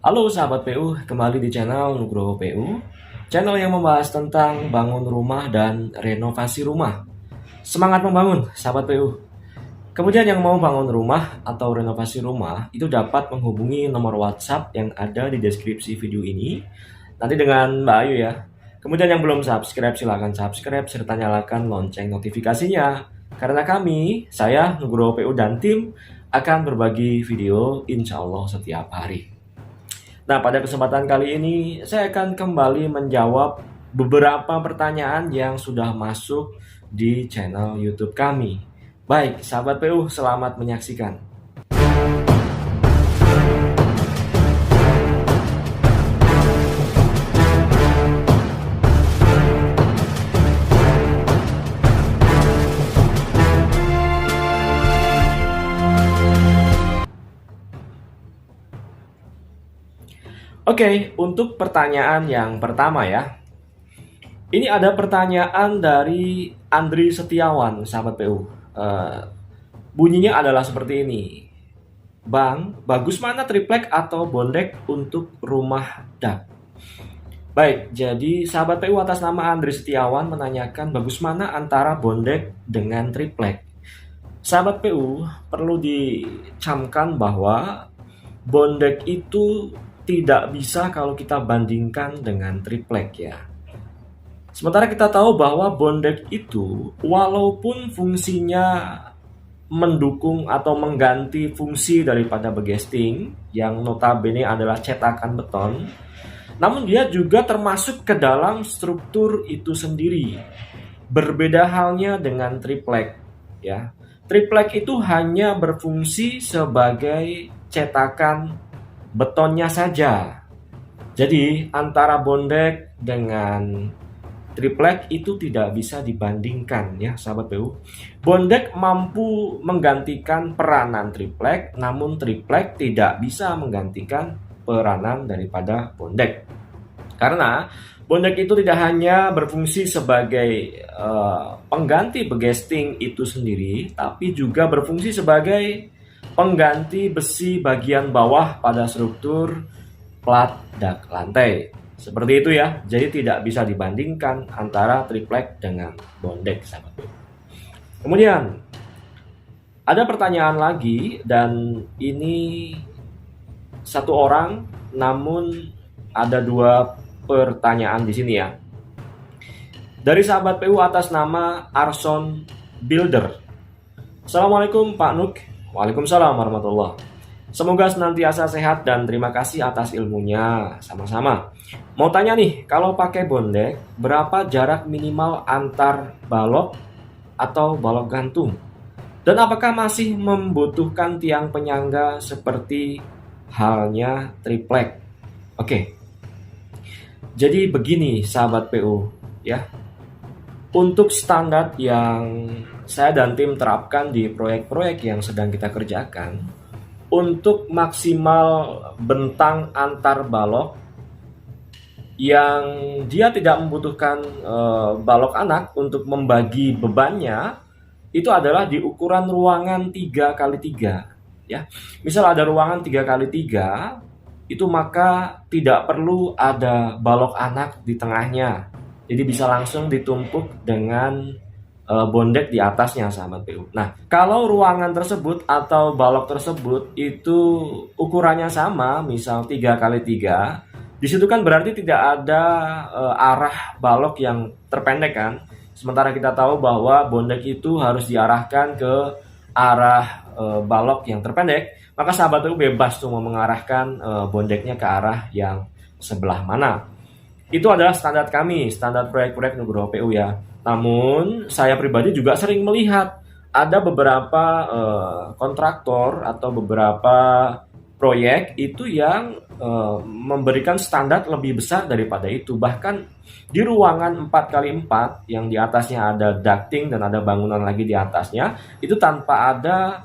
Halo sahabat PU, kembali di channel Nugroho PU, channel yang membahas tentang bangun rumah dan renovasi rumah. Semangat membangun, sahabat PU. Kemudian yang mau bangun rumah atau renovasi rumah, itu dapat menghubungi nomor WhatsApp yang ada di deskripsi video ini. Nanti dengan Mbak Ayu ya. Kemudian yang belum subscribe, silahkan subscribe serta nyalakan lonceng notifikasinya. Karena saya Nugroho PU dan tim akan berbagi video insya Allah setiap hari. Nah, pada kesempatan kali ini saya akan kembali menjawab beberapa pertanyaan yang sudah masuk di channel YouTube kami. Baik, sahabat PU, selamat menyaksikan. Oke, untuk pertanyaan yang pertama ya. Ini ada pertanyaan dari Andri Setiawan, sahabat PU. Bunyinya adalah seperti ini. Bang, bagus mana triplek atau bondek untuk rumah dak? Baik, jadi sahabat PU atas nama Andri Setiawan menanyakan bagus mana antara bondek dengan triplek. Sahabat PU perlu dicamkan bahwa bondek itu tidak bisa kalau kita bandingkan dengan triplek ya. Sementara kita tahu bahwa bondek itu walaupun fungsinya mendukung atau mengganti fungsi daripada begesting yang notabene adalah cetakan beton, namun dia juga termasuk ke dalam struktur itu sendiri. Berbeda halnya dengan triplek ya. Triplek itu hanya berfungsi sebagai cetakan betonnya saja. Jadi antara bondek dengan triplek itu tidak bisa dibandingkan ya sahabat PU. Bondek mampu menggantikan peranan triplek, namun triplek tidak bisa menggantikan peranan daripada bondek. Karena bondek itu tidak hanya berfungsi sebagai pengganti begesting itu sendiri, tapi juga berfungsi sebagai pengganti besi bagian bawah pada struktur plat dak lantai. Seperti itu ya. Jadi tidak bisa dibandingkan antara triplek dengan bondek, sahabat. Kemudian ada pertanyaan lagi dan ini satu orang, namun ada dua pertanyaan di sini ya. Dari sahabat PU atas nama Arson Builder. Assalamualaikum Pak Nuk. Waalaikumsalam warahmatullahi. Semoga senantiasa sehat dan terima kasih atas ilmunya. Sama-sama. Mau tanya nih, kalau pakai bondek, berapa jarak minimal antar balok atau balok gantung? Dan apakah masih membutuhkan tiang penyangga seperti halnya triplek? Oke. Jadi begini sahabat PU ya. Untuk standar yang saya dan tim terapkan di proyek-proyek yang sedang kita kerjakan, untuk maksimal bentang antar balok yang dia tidak membutuhkan balok anak untuk membagi bebannya, itu adalah di ukuran ruangan 3x3 ya. Misal ada ruangan 3x3, itu maka tidak perlu ada balok anak di tengahnya. Jadi bisa langsung ditumpuk dengan bondek di atasnya, sahabat PU. Nah, kalau ruangan tersebut atau balok tersebut itu ukurannya sama, misal 3x3, di situ kan berarti tidak ada arah balok yang terpendek kan. Sementara kita tahu bahwa bondek itu harus diarahkan ke arah balok yang terpendek, maka sahabat PU bebas tuh mau mengarahkan bondeknya ke arah yang sebelah mana. Itu adalah standar kami, standar proyek-proyek Nugroho PU ya. Namun saya pribadi juga sering melihat ada beberapa kontraktor atau beberapa proyek itu yang memberikan standar lebih besar daripada itu. Bahkan di ruangan 4x4 yang di atasnya ada ducting dan ada bangunan lagi di atasnya, itu tanpa ada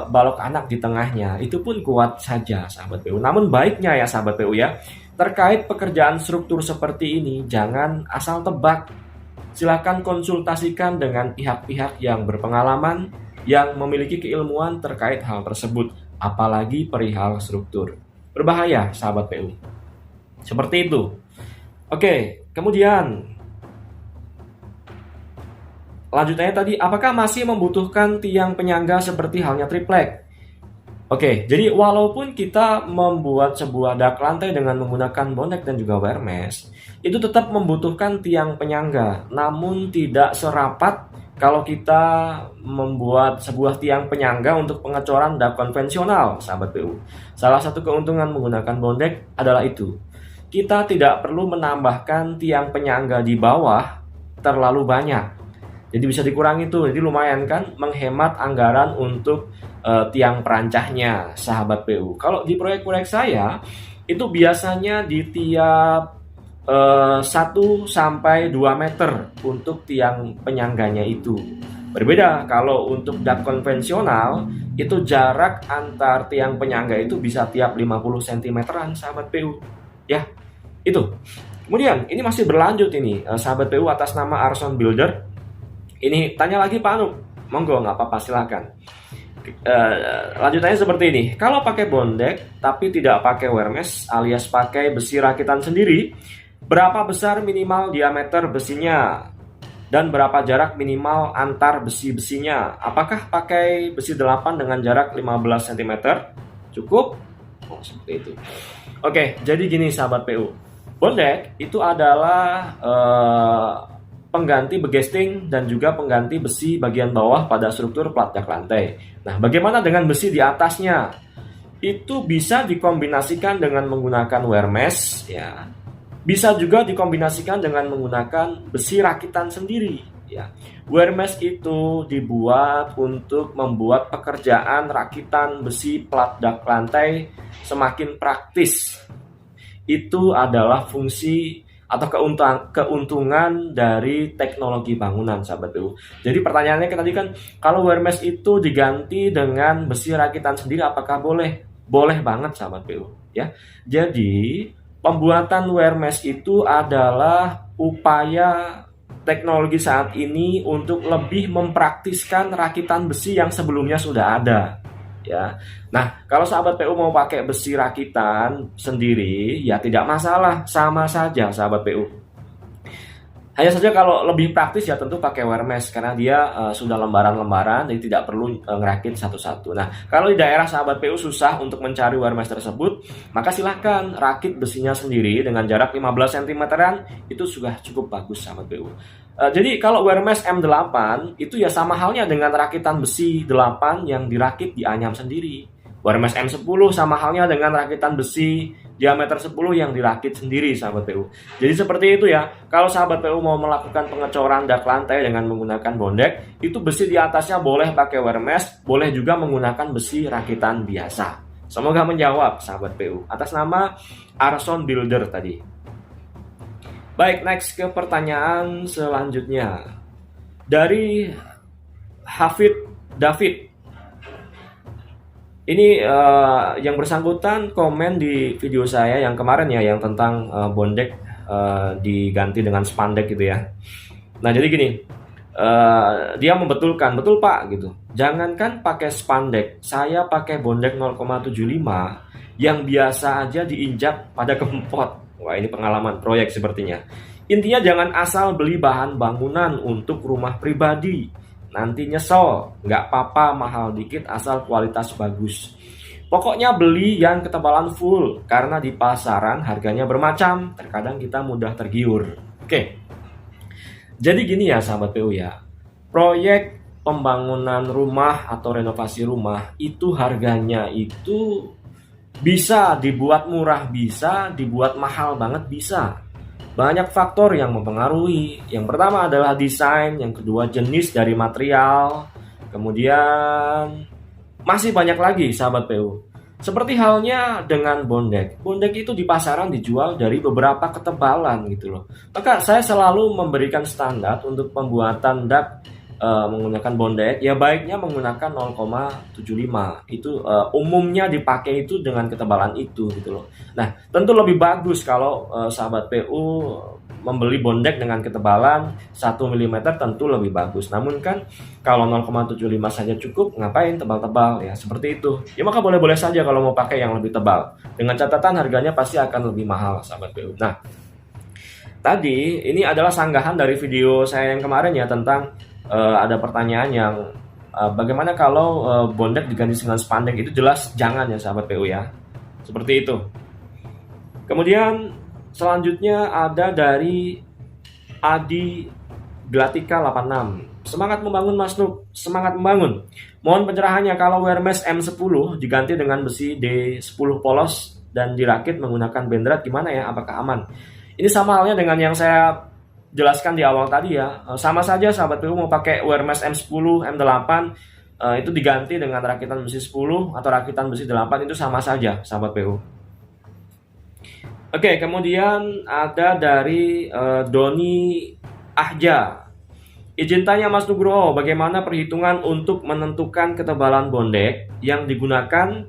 balok anak di tengahnya, itu pun kuat saja sahabat PU. Namun baiknya ya sahabat PU ya, terkait pekerjaan struktur seperti ini jangan asal tebak. Silakan konsultasikan dengan pihak-pihak yang berpengalaman, yang memiliki keilmuan terkait hal tersebut, apalagi perihal struktur. berbahaya sahabat PU. Seperti itu. Oke, kemudian lanjutannya tadi, apakah masih membutuhkan tiang penyangga seperti halnya triplek? Oke, jadi walaupun kita membuat sebuah dak lantai dengan menggunakan bonek dan juga wire mesh, itu tetap membutuhkan tiang penyangga, namun tidak serapat kalau kita membuat sebuah tiang penyangga untuk pengecoran dak konvensional, sahabat PU. Salah satu keuntungan menggunakan bonek adalah itu. Kita tidak perlu menambahkan tiang penyangga di bawah terlalu banyak. Jadi bisa dikurangi tuh, jadi lumayan kan menghemat anggaran untuk tiang perancahnya, sahabat PU. Kalau di proyek-proyek saya, itu biasanya di tiap 1 sampai 2 meter untuk tiang penyangganya itu. Berbeda kalau untuk dak konvensional, itu jarak antar tiang penyangga itu bisa tiap 50 cm-an, sahabat PU. Ya, itu. Kemudian, ini masih berlanjut ini, sahabat PU atas nama Arson Builder. Ini tanya lagi Pak Anu, monggo nggak apa-apa silakan. Lanjutannya seperti ini. Kalau pakai bondek tapi tidak pakai wire mesh alias pakai besi rakitan sendiri, berapa besar minimal diameter besinya dan berapa jarak minimal antar besi-besinya? Apakah pakai besi 8 dengan jarak 15 cm? Cukup? Oh, seperti itu. Oke, jadi gini sahabat PU. Bondek itu adalah pengganti begesting dan juga pengganti besi bagian bawah pada struktur plat dak lantai. Nah, bagaimana dengan besi di atasnya? Itu bisa dikombinasikan dengan menggunakan wire mesh, ya. Bisa juga dikombinasikan dengan menggunakan besi rakitan sendiri, ya. Wire mesh itu dibuat untuk membuat pekerjaan rakitan besi plat dak lantai semakin praktis. Itu adalah fungsi atau keuntungan dari teknologi bangunan, sahabat PU. Jadi pertanyaannya tadi kan, kalau wire mesh itu diganti dengan besi rakitan sendiri, apakah boleh? Boleh banget, sahabat PU. Ya, jadi pembuatan wire mesh itu adalah upaya teknologi saat ini untuk lebih mempraktiskan rakitan besi yang sebelumnya sudah ada. Ya, nah kalau sahabat PU mau pakai besi rakitan sendiri ya tidak masalah, sama saja sahabat PU. Hanya saja kalau lebih praktis ya tentu pakai wire mesh karena dia sudah lembaran-lembaran, jadi tidak perlu ngerakit satu-satu. Nah kalau di daerah sahabat PU susah untuk mencari wire mesh tersebut, maka silahkan rakit besinya sendiri dengan jarak 15 cm-an, itu sudah cukup bagus sahabat PU. Jadi kalau wire mesh M8 itu ya sama halnya dengan rakitan besi 8 yang dirakit di anyam sendiri. Wire mesh M10 sama halnya dengan rakitan besi diameter 10 yang dirakit sendiri sahabat PU. Jadi seperti itu ya. Kalau sahabat PU mau melakukan pengecoran dak lantai dengan menggunakan bondek, itu besi di atasnya boleh pakai wire mesh, boleh juga menggunakan besi rakitan biasa. Semoga menjawab sahabat PU atas nama Arson Builder tadi. Baik, next ke pertanyaan selanjutnya dari Hafid David. Ini yang bersangkutan komen di video saya yang kemarin ya, yang tentang bondek diganti dengan spandek gitu ya. Nah jadi gini, dia membetulkan, betul Pak gitu. Jangankan pakai spandek, saya pakai bondek 0,75 yang biasa aja diinjak pada kempot. Wah ini pengalaman proyek sepertinya. Intinya jangan asal beli bahan bangunan untuk rumah pribadi. Nanti nyesel, nggak apa-apa mahal dikit asal kualitas bagus. Pokoknya beli yang ketebalan full, karena di pasaran harganya bermacam, terkadang kita mudah tergiur. Oke, jadi gini ya sahabat PU ya, proyek pembangunan rumah atau renovasi rumah itu harganya itu bisa dibuat murah, bisa dibuat mahal banget, bisa. Banyak faktor yang mempengaruhi. Yang pertama adalah desain, yang kedua jenis dari material, kemudian masih banyak lagi sahabat PU. Seperti halnya dengan bondek. Bondek itu di pasaran dijual dari beberapa ketebalan gitu loh. Maka saya selalu memberikan standar untuk pembuatan dak menggunakan bondek, ya baiknya menggunakan 0,75. Itu umumnya dipakai itu dengan ketebalan itu gitu loh. Nah, tentu lebih bagus kalau sahabat PU membeli bondek dengan ketebalan 1 mm tentu lebih bagus. Namun kan kalau 0,75 saja cukup, ngapain tebal-tebal ya, seperti itu. Ya maka boleh-boleh saja kalau mau pakai yang lebih tebal. Dengan catatan harganya pasti akan lebih mahal sahabat PU. Nah, tadi ini adalah sanggahan dari video saya yang kemarin ya, tentang ada pertanyaan yang bagaimana kalau bondek diganti dengan spandek. Itu jelas jangan ya sahabat PU ya. Seperti itu. Kemudian selanjutnya ada dari Adi Glatika 86. Semangat membangun Mas Nuk, semangat membangun. Mohon pencerahannya kalau Hermes M10 diganti dengan besi D10 polos dan dirakit menggunakan bendrat gimana ya? Apakah aman? Ini sama halnya dengan yang saya jelaskan di awal tadi ya. Sama saja sahabat PU mau pakai Hermes M10, M8 itu diganti dengan rakitan besi 10 atau rakitan besi 8 itu sama saja sahabat PU. Oke, kemudian ada dari Doni Ahja. Izin tanya Mas Nugroho, bagaimana perhitungan untuk menentukan ketebalan bondek yang digunakan,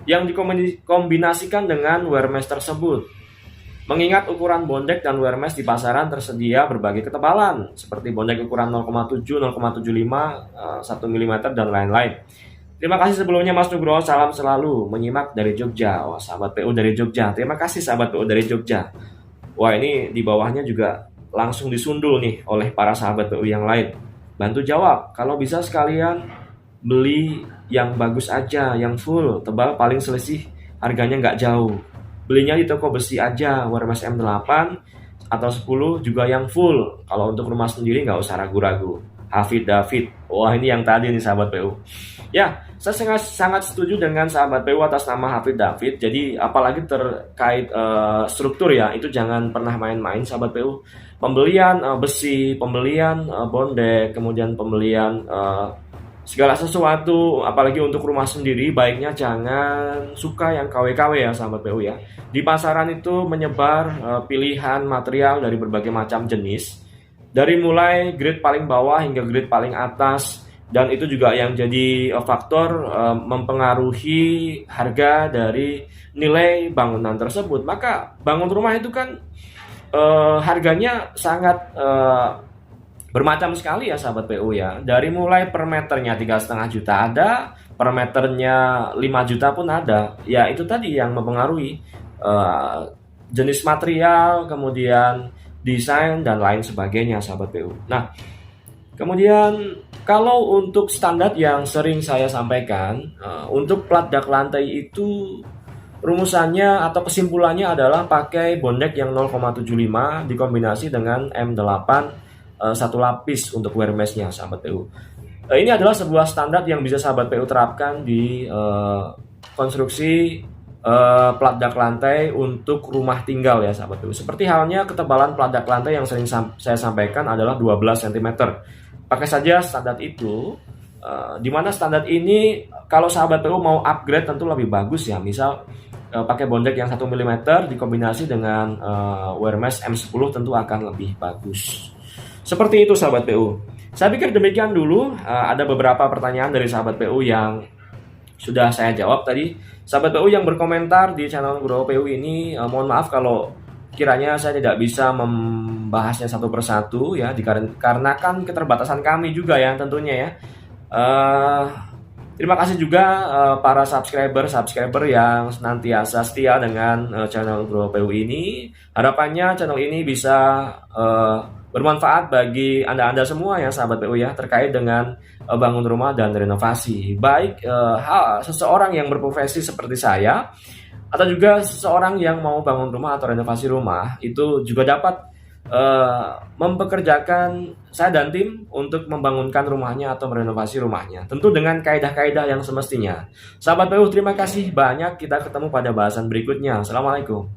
yang dikombinasikan dengan Hermes tersebut? Mengingat ukuran bondek dan Hermes di pasaran tersedia berbagai ketebalan, seperti bondek ukuran 0,7, 0,75, 1 mm, dan lain-lain. Terima kasih sebelumnya Mas Nugroho, salam selalu menyimak dari Jogja. Wah, sahabat PU dari Jogja. Terima kasih sahabat PU dari Jogja. Wah, ini di bawahnya juga langsung disundul nih oleh para sahabat PU yang lain. Bantu jawab, kalau bisa sekalian beli yang bagus aja, yang full, tebal, paling selisih harganya nggak jauh. Belinya di toko besi aja, Hermes M8 atau 10 juga yang full. Kalau untuk rumah sendiri nggak usah ragu-ragu. Hafid David. Wah, ini yang tadi nih sahabat PU. Ya, saya sangat setuju dengan sahabat PU atas nama Hafid David. Jadi apalagi terkait struktur ya, itu jangan pernah main-main sahabat PU. Pembelian besi, pembelian bondek, kemudian pembelian segala sesuatu, apalagi untuk rumah sendiri, baiknya jangan suka yang KW-KW ya sahabat PU ya. Di pasaran itu menyebar pilihan material dari berbagai macam jenis, dari mulai grade paling bawah hingga grade paling atas, dan itu juga yang jadi faktor mempengaruhi harga dari nilai bangunan tersebut. Maka bangun rumah itu kan harganya sangat bermacam sekali ya sahabat PU ya. Dari mulai per meternya 3,5 juta ada, per meternya 5 juta pun ada. Ya itu tadi yang mempengaruhi jenis material, kemudian desain dan lain sebagainya sahabat PU. Nah, kemudian kalau untuk standar yang sering saya sampaikan, untuk plat dak lantai itu rumusannya atau kesimpulannya adalah pakai bondek yang 0,75 dikombinasi dengan M8 satu lapis untuk Hermesnya sahabat PU. Ini adalah sebuah standar yang bisa sahabat PU terapkan di konstruksi plat dak lantai untuk rumah tinggal ya sahabat PU. Seperti halnya ketebalan plat dak lantai yang sering saya sampaikan adalah 12 cm. Pakai saja standar itu, di mana standar ini kalau sahabat PU mau upgrade tentu lebih bagus ya. Misal pakai bondek yang 1 mm dikombinasi dengan Hermes M10 tentu akan lebih bagus. Seperti itu sahabat PU. Saya pikir demikian dulu. Ada beberapa pertanyaan dari sahabat PU yang sudah saya jawab tadi. Sahabat PU yang berkomentar di channel Nugroho PU ini, mohon maaf kalau kiranya saya tidak bisa membahasnya satu persatu ya, dikarenakan keterbatasan kami juga ya tentunya ya. Terima kasih juga para subscriber yang senantiasa setia dengan channel Nugroho PU ini. Harapannya channel ini bisa bermanfaat bagi Anda semua ya sahabat PU ya, terkait dengan bangun rumah dan renovasi. Baik seseorang yang berprofesi seperti saya, atau juga seseorang yang mau bangun rumah atau renovasi rumah, itu juga dapat mempekerjakan saya dan tim untuk membangunkan rumahnya atau merenovasi rumahnya, tentu dengan kaidah-kaidah yang semestinya. Sahabat PU, terima kasih banyak. Kita ketemu pada bahasan berikutnya. Assalamualaikum.